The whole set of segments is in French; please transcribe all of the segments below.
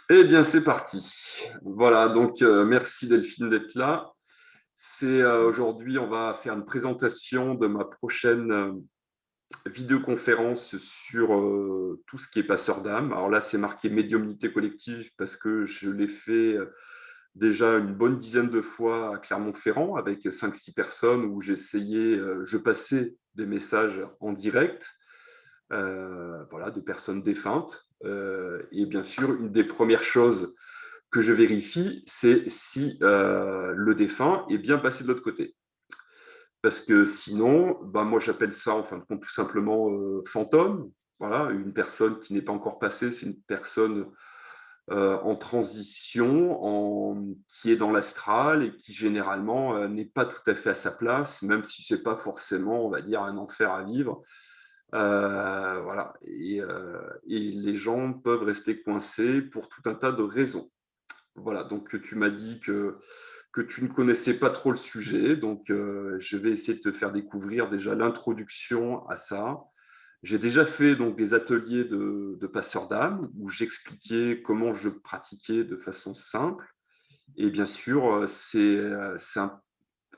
Eh bien, c'est parti. Voilà, donc merci Delphine d'être là. Aujourd'hui, on va faire une présentation de ma prochaine vidéoconférence sur tout ce qui est passeur d'âme. Alors là, c'est marqué médiumnité collective parce que je l'ai fait déjà une bonne dizaine de fois à Clermont-Ferrand avec 5-6 personnes où j'essayais, je passais des messages en direct, voilà, de personnes défuntes. Et bien sûr, une des premières choses que je vérifie, c'est si le défunt est bien passé de l'autre côté. Parce que sinon, bah, moi j'appelle ça en fin de compte tout simplement fantôme. Voilà, une personne qui n'est pas encore passée, c'est une personne en transition, qui est dans l'astral et qui généralement n'est pas tout à fait à sa place, même si c'est pas forcément, on va dire, un enfer à vivre. Voilà, et les gens peuvent rester coincés pour tout un tas de raisons. Voilà, donc tu m'as dit que tu ne connaissais pas trop le sujet, donc je vais essayer de te faire découvrir déjà l'introduction à ça. J'ai déjà fait donc des ateliers de passeur d'âme où j'expliquais comment je pratiquais de façon simple. Et bien sûr, on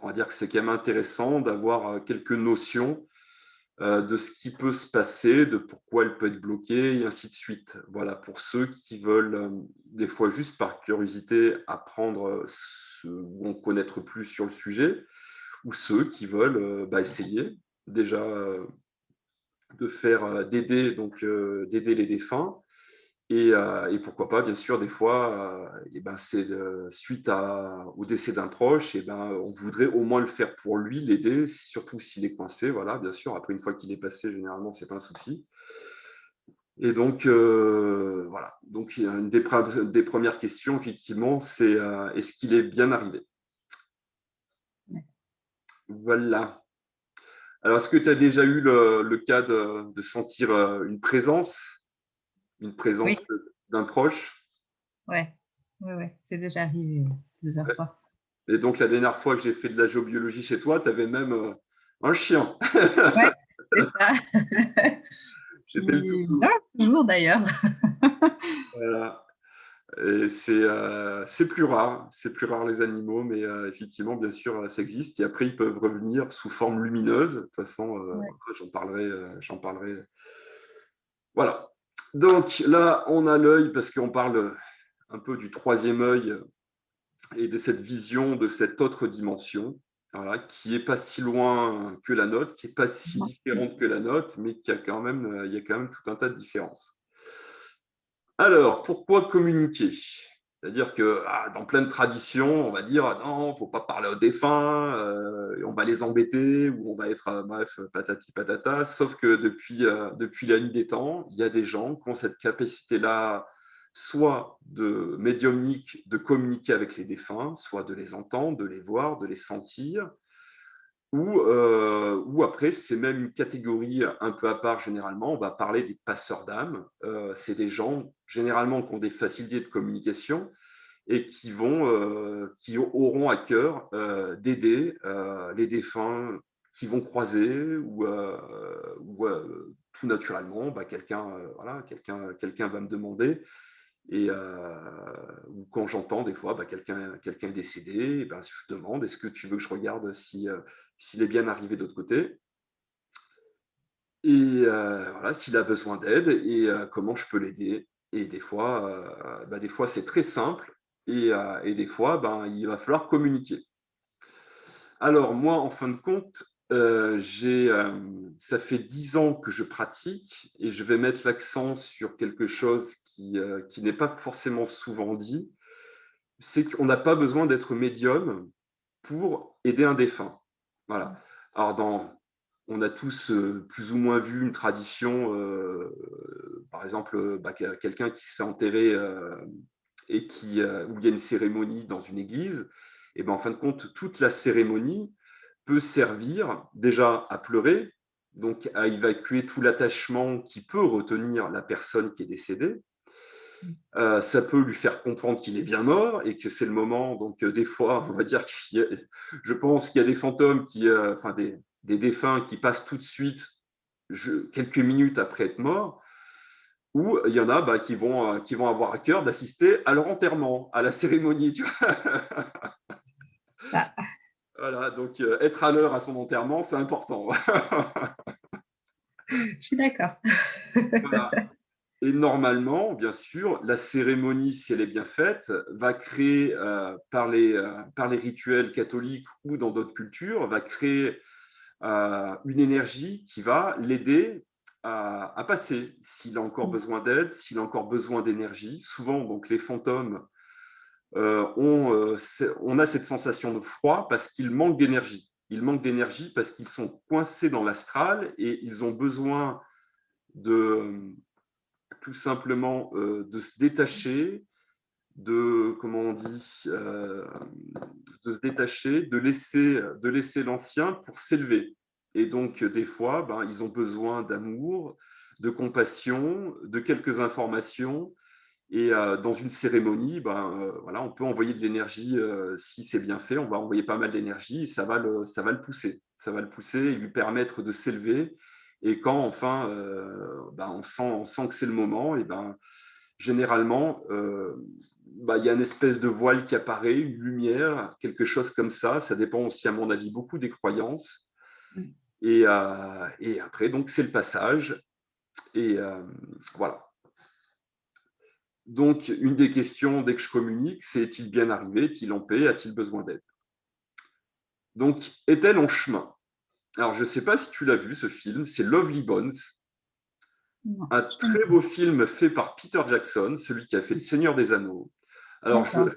va dire que c'est quand même intéressant d'avoir quelques notions de ce qui peut se passer, de pourquoi elle peut être bloquée, et ainsi de suite. Voilà, pour ceux qui veulent, des fois juste par curiosité, apprendre ou en connaître plus sur le sujet, ou ceux qui veulent essayer déjà de faire, d'aider les défunts. Et pourquoi pas, bien sûr, des fois, suite au décès d'un proche, on voudrait au moins le faire pour lui, l'aider, surtout s'il est coincé. Voilà, bien sûr. Après, une fois qu'il est passé, généralement, c'est pas un souci. Et donc, voilà. Donc, une des premières questions, effectivement, c'est est-ce qu'il est bien arrivé? Voilà. Alors, est-ce que tu as déjà eu le cas de sentir une Oui, présence d'un proche? ouais, ouais, ouais, c'est déjà arrivé plusieurs fois. Et donc, la dernière fois que j'ai fait de la géobiologie chez toi, tu avais même un chien. Ouais, c'est ça. C'était le Qui vient toutou. toujours d'ailleurs. Voilà. Et c'est plus rare. C'est plus rare les animaux, mais effectivement, bien sûr, ça existe. Et après, ils peuvent revenir sous forme lumineuse. De toute façon, Ouais. j'en parlerai. Voilà. Donc là, on a l'œil parce qu'on parle un peu du troisième œil et de cette vision de cette autre dimension, voilà, qui n'est pas si loin que la nôtre, qui n'est pas si différente que la nôtre, mais il y a quand même tout un tas de différences. Alors, pourquoi communiquer? C'est-à-dire que dans plein de traditions, on va dire non, il ne faut pas parler aux défunts, on va les embêter, ou on va être, bref, patati patata. Sauf que depuis la nuit des temps, il y a des gens qui ont cette capacité-là, soit de médiumnique, de communiquer avec les défunts, soit de les entendre, de les voir, de les sentir, ou après, c'est même une catégorie un peu à part généralement. On va parler des passeurs d'âme. C'est des gens généralement qui ont des facilités de communication et qui auront à cœur d'aider les défunts qui vont croiser ou tout naturellement, quelqu'un va me demander ou quand j'entends des fois quelqu'un est décédé, je demande est-ce que tu veux que je regarde s'il est bien arrivé de l'autre côté et voilà, s'il a besoin d'aide et comment je peux l'aider. Et des fois c'est très simple et des fois il va falloir communiquer. Alors moi, en fin de compte, ça fait 10 ans que je pratique et je vais mettre l'accent sur quelque chose qui n'est pas forcément souvent dit, c'est qu'on n'a pas besoin d'être médium pour aider un défunt. Voilà. Alors, on a tous plus ou moins vu une tradition, par exemple, quelqu'un qui se fait enterrer où il y a une cérémonie dans une église. Et en fin de compte, toute la cérémonie peut servir déjà à pleurer, donc à évacuer tout l'attachement qui peut retenir la personne qui est décédée. Ça peut lui faire comprendre qu'il est bien mort et que c'est le moment. Donc, des fois, on va dire je pense qu'il y a des fantômes des défunts qui passent tout de suite quelques minutes après être mort. ou il y en a qui vont avoir à cœur d'assister à leur enterrement, à la cérémonie. Tu vois. Ça, Voilà, donc être à l'heure à son enterrement, c'est important. je suis d'accord. Voilà. Et normalement, bien sûr, la cérémonie, si elle est bien faite, va créer, par les rituels catholiques ou dans d'autres cultures, va créer une énergie qui va l'aider à passer. S'il a encore besoin d'aide, s'il a encore besoin d'énergie. Souvent, donc, les fantômes, on a cette sensation de froid parce qu'ils manquent d'énergie. Ils manquent d'énergie parce qu'ils sont coincés dans l'astral et ils ont besoin de tout simplement de se détacher, comment on dit, de se détacher, de laisser l'ancien pour s'élever. Et donc, des fois, ils ont besoin d'amour, de compassion, de quelques informations. Et dans une cérémonie, voilà, on peut envoyer de l'énergie si c'est bien fait. On va envoyer pas mal d'énergie et ça va le pousser. Ça va le pousser et lui permettre de s'élever. Et quand enfin on sent que c'est le moment, et généralement, il y a une espèce de voile qui apparaît, une lumière, quelque chose comme ça. Ça dépend aussi, à mon avis, beaucoup des croyances. Et après, donc, c'est le passage. Et voilà. Donc, une des questions dès que je communique, c'est est-il bien arrivé, est-il en paix, a-t-il besoin d'aide? Donc, est-elle en chemin? Alors, je ne sais pas si tu l'as vu, ce film, c'est Lovely Bones, Non, un je connais très pas. beau film fait par Peter Jackson, celui qui a fait Le Seigneur des Anneaux. Alors, D'accord.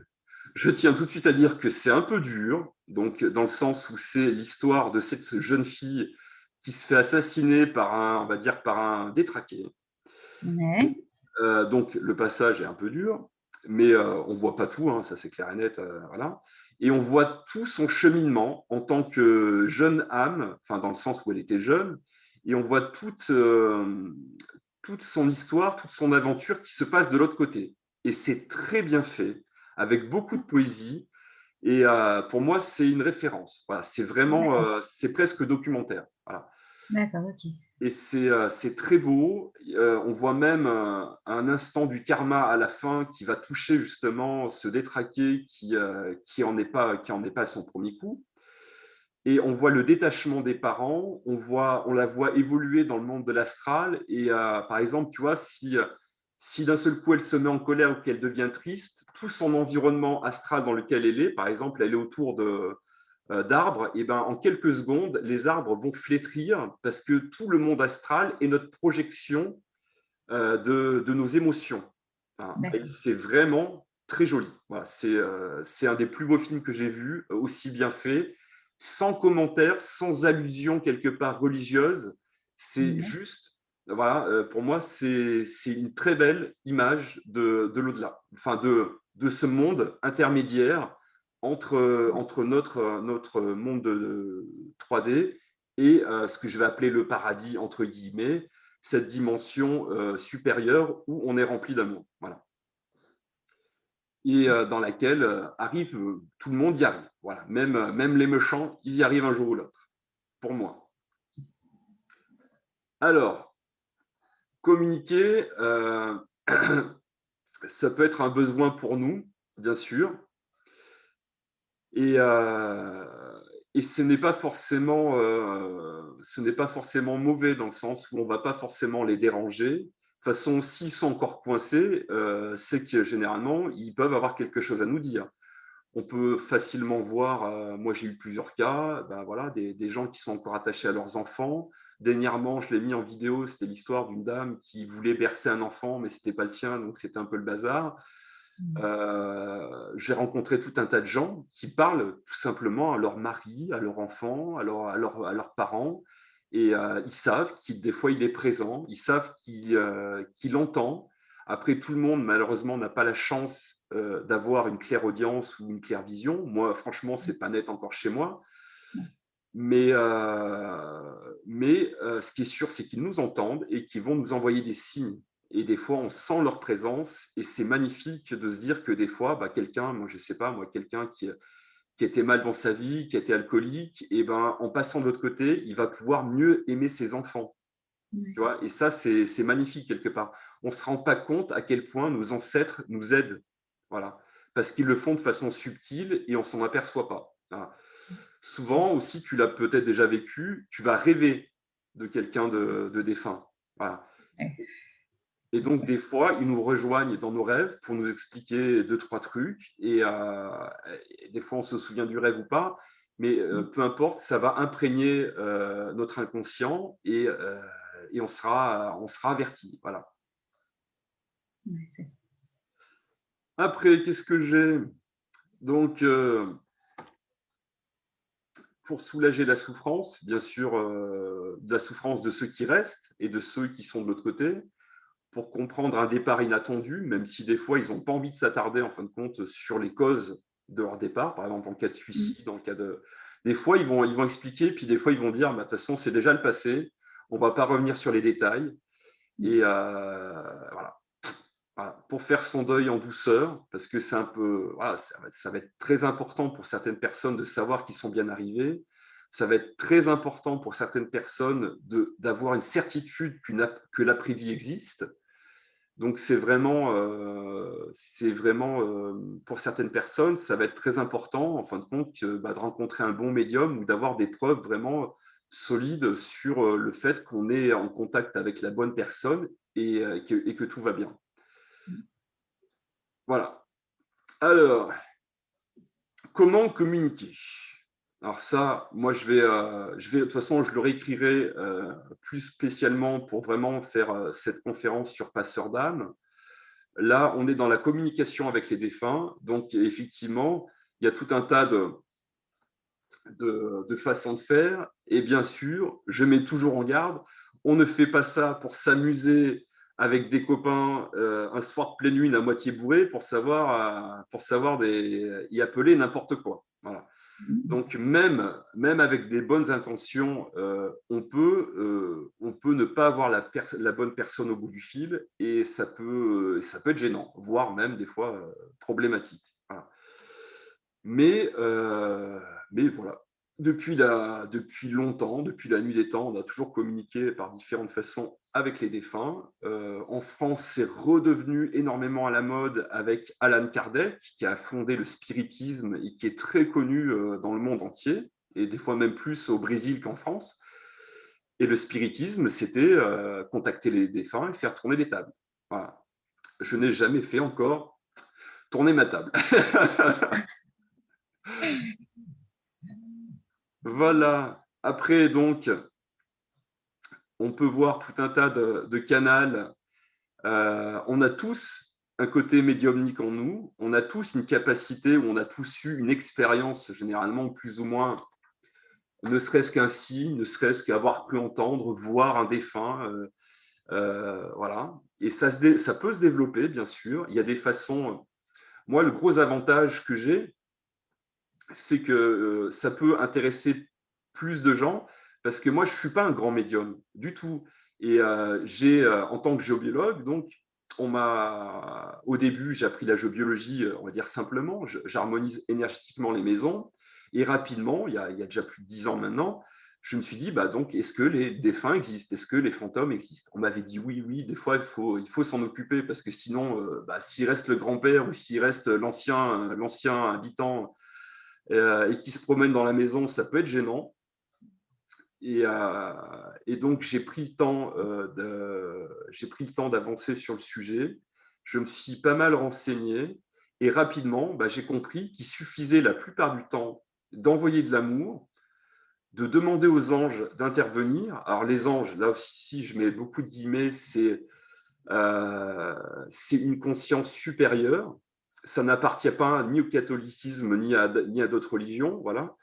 je tiens tout de suite à dire que c'est un peu dur, donc dans le sens où c'est l'histoire de cette jeune fille qui se fait assassiner par on va dire, par un détraqué. Ouais. Donc, le passage est un peu dur, mais on ne voit pas tout, hein, ça c'est clair et net. Voilà. Et on voit tout son cheminement en tant que jeune âme, enfin dans le sens où elle était jeune, et on voit toute son histoire, toute son aventure qui se passe de l'autre côté. Et c'est très bien fait, avec beaucoup de poésie. Et pour moi, c'est une référence. Voilà, c'est vraiment, D'accord. c'est presque documentaire. Voilà. D'accord, ok. Et c'est très beau. On voit même un instant du karma à la fin qui va toucher justement ce détraqué qui en est pas à son premier coup. Et on voit le détachement des parents, on la voit évoluer dans le monde de l'astral. Et par exemple, tu vois, si d'un seul coup elle se met en colère ou qu'elle devient triste, tout son environnement astral dans lequel elle est, par exemple, elle est autour d'arbres, et en quelques secondes, les arbres vont flétrir parce que tout le monde astral est notre projection de nos émotions. Enfin, et D'accord. c'est vraiment très joli. Voilà, c'est un des plus beaux films que j'ai vu, aussi bien fait, sans commentaire, sans allusion quelque part religieuse. C'est Ouais. juste, voilà, pour moi, c'est une très belle image de l'au-delà, enfin de ce monde intermédiaire entre notre monde 3D et ce que je vais appeler le paradis, entre guillemets, cette dimension supérieure où on est rempli d'amour. Voilà. Et dans laquelle tout le monde y arrive. Voilà. Même les méchants, ils y arrivent un jour ou l'autre, pour moi. Alors, communiquer, ça peut être un besoin pour nous, bien sûr. Et, ce n'est pas forcément mauvais dans le sens où on ne va pas forcément les déranger. De toute façon, s'ils sont encore coincés, c'est que généralement, ils peuvent avoir quelque chose à nous dire. On peut facilement voir, moi j'ai eu plusieurs cas, voilà, des gens qui sont encore attachés à leurs enfants. Dernièrement, je l'ai mis en vidéo, c'était l'histoire d'une dame qui voulait bercer un enfant, mais ce n'était pas le sien, donc c'était un peu le bazar. J'ai rencontré tout un tas de gens qui parlent tout simplement à leur mari, à leur enfant, à leurs parents, et ils savent qu'il des fois il est présent, ils savent qu'il entend. Après, tout le monde malheureusement n'a pas la chance d'avoir une claire audience ou une claire vision. Moi, franchement, c'est pas net encore chez moi. Mais ce qui est sûr, c'est qu'ils nous entendent et qu'ils vont nous envoyer des signes. Et des fois, on sent leur présence et c'est magnifique de se dire que des fois, quelqu'un, moi je sais pas, moi quelqu'un qui était mal dans sa vie, qui était alcoolique, et en passant de l'autre côté, il va pouvoir mieux aimer ses enfants. Ouais. Tu vois, et ça, c'est magnifique quelque part. on ne se rend pas compte à quel point nos ancêtres nous aident. Voilà. Parce qu'ils le font de façon subtile et on ne s'en aperçoit pas. Voilà. Souvent aussi, tu l'as peut-être déjà vécu, tu vas rêver de quelqu'un de défunt. Voilà. Ouais. Et donc, des fois, ils nous rejoignent dans nos rêves pour nous expliquer deux, trois trucs. Et des fois, on se souvient du rêve ou pas, mais peu importe, ça va imprégner notre inconscient et on sera averti. Voilà. Ouais, c'est ça. Après, qu'est-ce que j'ai? Donc, pour soulager la souffrance, bien sûr, de la souffrance de ceux qui restent et de ceux qui sont de l'autre côté, pour comprendre un départ inattendu, même si des fois, ils n'ont pas envie de s'attarder, en fin de compte, sur les causes de leur départ, par exemple, en cas de Mmh. suicide, en cas de… Des fois, ils vont expliquer, puis des fois, ils vont dire, bah, de toute façon, c'est déjà le passé, on ne va pas revenir sur les détails. Et voilà. Voilà. Pour faire son deuil en douceur, parce que c'est un peu, voilà, ça va être très important pour certaines personnes de savoir qu'ils sont bien arrivés. Ça va être très important pour certaines personnes d'avoir une certitude que l'après-vie existe. Donc, pour certaines personnes, ça va être très important, en fin de compte, de rencontrer un bon médium ou d'avoir des preuves vraiment solides sur le fait qu'on est en contact avec la bonne personne et que tout va bien. Voilà. Alors, comment communiquer? Alors ça, moi, de toute façon, je le réécrirai plus spécialement pour vraiment faire cette conférence sur passeur d'âme. Là, on est dans la communication avec les défunts. Donc, effectivement, il y a tout un tas de façons de faire. Et bien sûr, je mets toujours en garde, on ne fait pas ça pour s'amuser avec des copains un soir de pleine lune à moitié bourré pour savoir y appeler n'importe quoi. Voilà. Donc, même avec des bonnes intentions, on peut ne pas avoir la bonne personne au bout du fil et ça peut être gênant, voire même des fois problématique. Voilà. Mais, euh, mais voilà, depuis longtemps, depuis la nuit des temps, on a toujours communiqué par différentes façons avec les défunts. En France, c'est redevenu énormément à la mode avec Allan Kardec, qui a fondé le spiritisme et qui est très connu dans le monde entier, et des fois même plus au Brésil qu'en France. Et le spiritisme, c'était contacter les défunts et faire tourner les tables. Voilà. Je n'ai jamais fait encore tourner ma table. Voilà. Après, donc, on peut voir tout un tas de canaux. On a tous un côté médiumnique en nous. On a tous une capacité, ou on a tous eu une expérience, généralement plus ou moins, ne serait-ce qu'un signe, ne serait-ce qu'avoir pu entendre, voir un défunt. Voilà. Et ça peut se développer, bien sûr. Il y a des façons. Moi, le gros avantage que j'ai, c'est que ça peut intéresser plus de gens parce que moi, je ne suis pas un grand médium du tout. Et en tant que géobiologue, donc, au début, j'ai appris la géobiologie, on va dire simplement. J'harmonise énergétiquement les maisons. Et rapidement, il y a déjà plus de 10 ans maintenant, je me suis dit, donc, est-ce que les défunts existent? Est-ce que les fantômes existent? On m'avait dit oui, oui, des fois, il faut s'en occuper parce que sinon, s'il reste le grand-père ou s'il reste l'ancien habitant et qui se promène dans la maison, ça peut être gênant. Et donc, j'ai pris le temps d'avancer sur le sujet. Je me suis pas mal renseigné et rapidement, j'ai compris qu'il suffisait la plupart du temps d'envoyer de l'amour, de demander aux anges d'intervenir. Alors, les anges, là aussi, je mets beaucoup de guillemets, c'est une conscience supérieure. Ça n'appartient pas ni au catholicisme ni à d'autres religions. Voilà.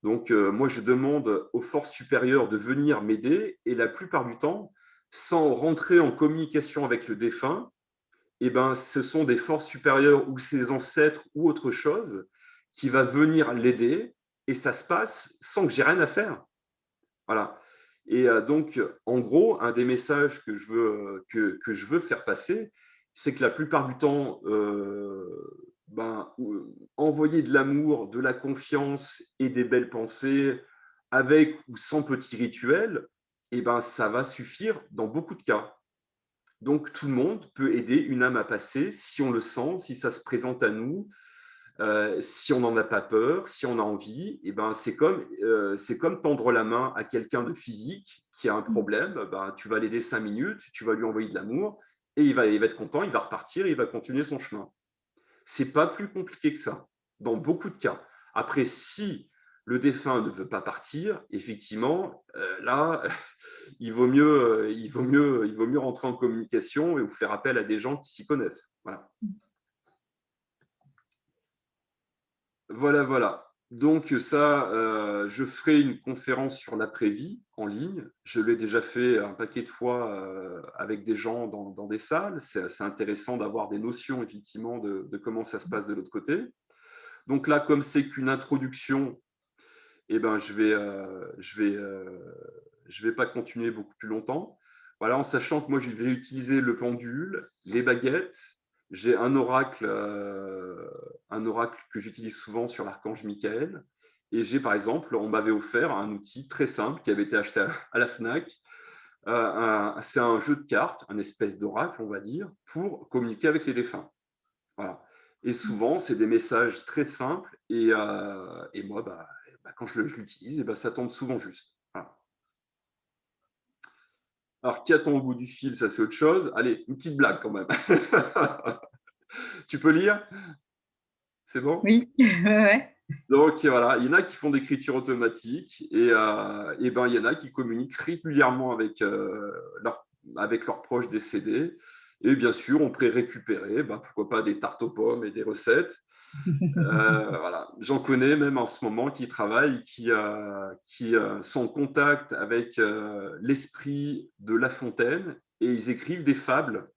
Donc, moi, je demande aux forces supérieures de venir m'aider et la plupart du temps, sans rentrer en communication avec le défunt, ce sont des forces supérieures ou ses ancêtres ou autre chose qui va venir l'aider et ça se passe sans que j'ai rien à faire. Voilà. Et donc, en gros, un des messages que je veux faire passer, c'est que la plupart du temps, envoyer de l'amour, de la confiance et des belles pensées, avec ou sans petit rituel, ça va suffire dans beaucoup de cas. Donc, tout le monde peut aider une âme à passer si on le sent, si ça se présente à nous, si on n'en a pas peur, si on a envie. Et ben, c'est comme tendre la main à quelqu'un de physique qui a un problème. Ben, tu vas l'aider 5 minutes, tu vas lui envoyer de l'amour et il va être content, il va repartir et il va continuer son chemin. C'est pas plus compliqué que ça, dans beaucoup de cas. Après, si le défunt ne veut pas partir, effectivement, là, il vaut mieux rentrer en communication et ou faire appel à des gens qui s'y connaissent. Voilà. Voilà, voilà. Donc ça, je ferai une conférence sur l'après-vie en ligne. Je l'ai déjà fait un paquet de fois avec des gens dans des salles. C'est intéressant d'avoir des notions, effectivement, de comment ça se passe de l'autre côté. Donc là, comme c'est qu'une introduction, eh ben, je vais pas continuer beaucoup plus longtemps. Voilà, en sachant que moi, je vais utiliser le pendule, les baguettes. J'ai un oracle que j'utilise souvent sur l'archange Michael. Et j'ai, par exemple, on m'avait offert un outil très simple qui avait été acheté à la FNAC. C'est un jeu de cartes, un espèce d'oracle, on va dire, pour communiquer avec les défunts. Voilà. Et souvent, c'est des messages très simples. Et moi, quand je l'utilise, ça tombe souvent juste. Voilà. Alors, qui attend au bout du fil, ça c'est autre chose. Allez, une petite blague quand même. Tu peux lire? C'est bon? Oui, ouais. Donc voilà, il y en a qui font d'écriture automatique et ben, il y en a qui communiquent régulièrement avec leurs proches décédés. Et bien sûr, on pourrait récupérer, pourquoi pas des tartes aux pommes et des recettes. Voilà. J'en connais même en ce moment qui travaillent, qui sont en contact avec l'esprit de La Fontaine et ils écrivent des fables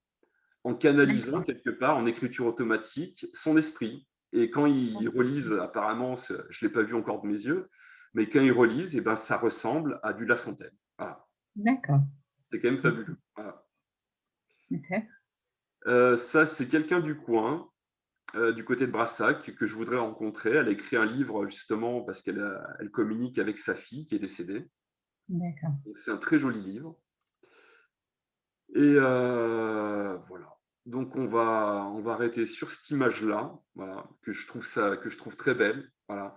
en canalisant D'accord. quelque part en écriture automatique son esprit. Et quand ils relisent, apparemment, je ne l'ai pas vu encore de mes yeux, mais quand ils relisent, et ben, ça ressemble à du La Fontaine. Voilà. D'accord. C'est quand même fabuleux. Voilà. Super. Ça, c'est quelqu'un du coin, du côté de Brassac, que je voudrais rencontrer. Elle a écrit un livre justement parce elle communique avec sa fille qui est décédée. D'accord. C'est un très joli livre. Et voilà. Donc on va arrêter sur cette image-là, voilà, que je trouve très belle. Voilà.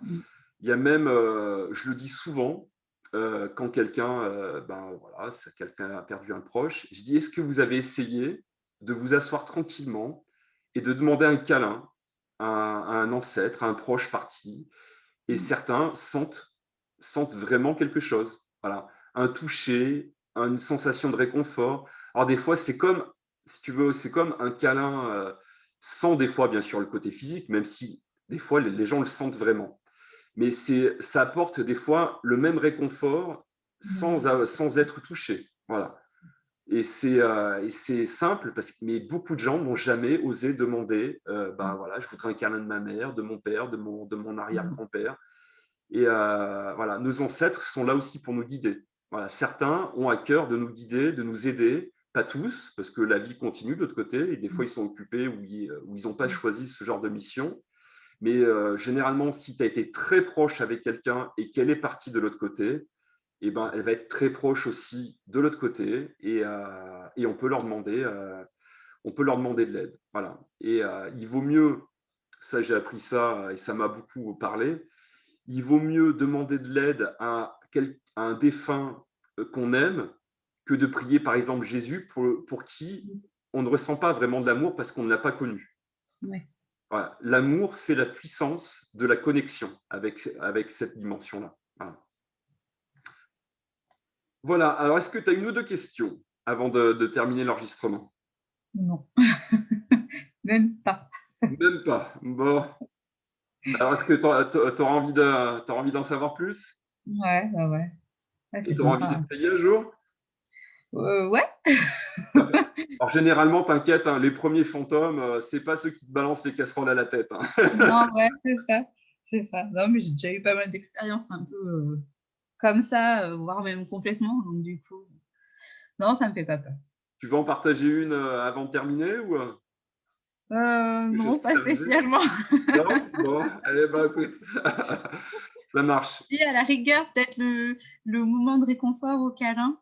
Il y a même, je le dis souvent, quand quelqu'un, voilà, quelqu'un a perdu un proche, je dis: est-ce que vous avez essayé de vous asseoir tranquillement et de demander un câlin à un ancêtre, à un proche parti? Et certains sentent vraiment quelque chose. Voilà. Un toucher, une sensation de réconfort. Alors des fois, c'est comme, si tu veux, c'est comme un câlin, sans des fois, bien sûr, le côté physique, même si des fois, les gens le sentent vraiment. Mais ça apporte des fois le même réconfort sans être touché. Voilà. Et c'est simple, mais beaucoup de gens n'ont jamais osé demander, voilà, je voudrais un câlin de ma mère, de mon père, de mon arrière-grand-père. Et voilà, nos ancêtres sont là aussi pour nous guider. Voilà, certains ont à cœur de nous guider, de nous aider, pas tous, parce que la vie continue de l'autre côté, et des fois ils sont occupés ou ils n'ont pas choisi ce genre de mission. Mais généralement, si tu as été très proche avec quelqu'un et qu'elle est partie de l'autre côté, eh ben, elle va être très proche aussi de l'autre côté et on peut leur demander de l'aide. Voilà. Et il vaut mieux, ça j'ai appris ça et ça m'a beaucoup parlé, il vaut mieux demander de l'aide à un défunt qu'on aime que de prier par exemple Jésus pour qui on ne ressent pas vraiment de l'amour parce qu'on ne l'a pas connu. Ouais. Voilà. L'amour fait la puissance de la connexion avec cette dimension-là. Voilà. Voilà. Alors, est-ce que tu as une ou deux questions avant de terminer l'enregistrement? Non, même pas. Même pas. Bon. Alors, est-ce que tu auras envie d'en savoir plus? Ouais, ouais, ouais. Ouais, Et c'est tu auras envie sympa. d'essayer un jour? Ouais. Alors, généralement, t'inquiète, hein, les premiers fantômes, c'est pas ceux qui te balancent les casseroles à la tête, hein. Non, ouais, c'est ça. C'est ça. Non, mais j'ai déjà eu pas mal d'expériences un peu comme ça, voire même complètement. Donc, du coup, non, ça me fait pas peur. Tu veux en partager une avant de terminer ou quelque chose Non, qui pas t'est arrivé? spécialement. Non? Bon, allez, écoute, ça marche. Et à la rigueur, peut-être le moment de réconfort au câlin.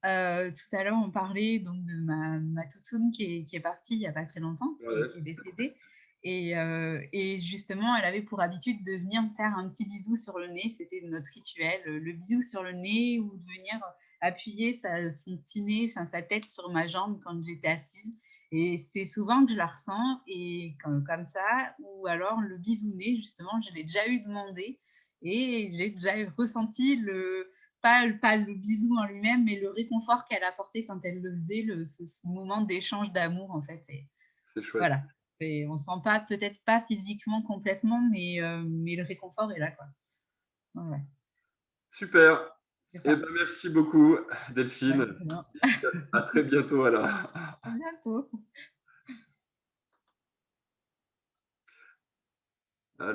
Tout à l'heure, on parlait donc de ma toutoune qui est partie il y a pas très longtemps, qui est Ouais, décédée et justement, elle avait pour habitude de venir me faire un petit bisou sur le nez. C'était notre rituel, le bisou sur le nez ou de venir appuyer son petit nez, enfin sa tête sur ma jambe quand j'étais assise et c'est souvent que je la ressens et comme ça ou alors le bisou-nez justement, je l'ai déjà eu demandé et j'ai déjà ressenti pas le bisou en lui-même, mais le réconfort qu'elle apportait quand elle le faisait, ce moment d'échange d'amour, en fait et c'est chouette. voilà. Et on sent pas peut-être pas physiquement complètement, mais le réconfort est là, quoi. Ouais, ouais, Super. c'est Eh ça. ben, merci beaucoup, Bah, Delphine. de rien. À très bientôt alors. À bientôt. À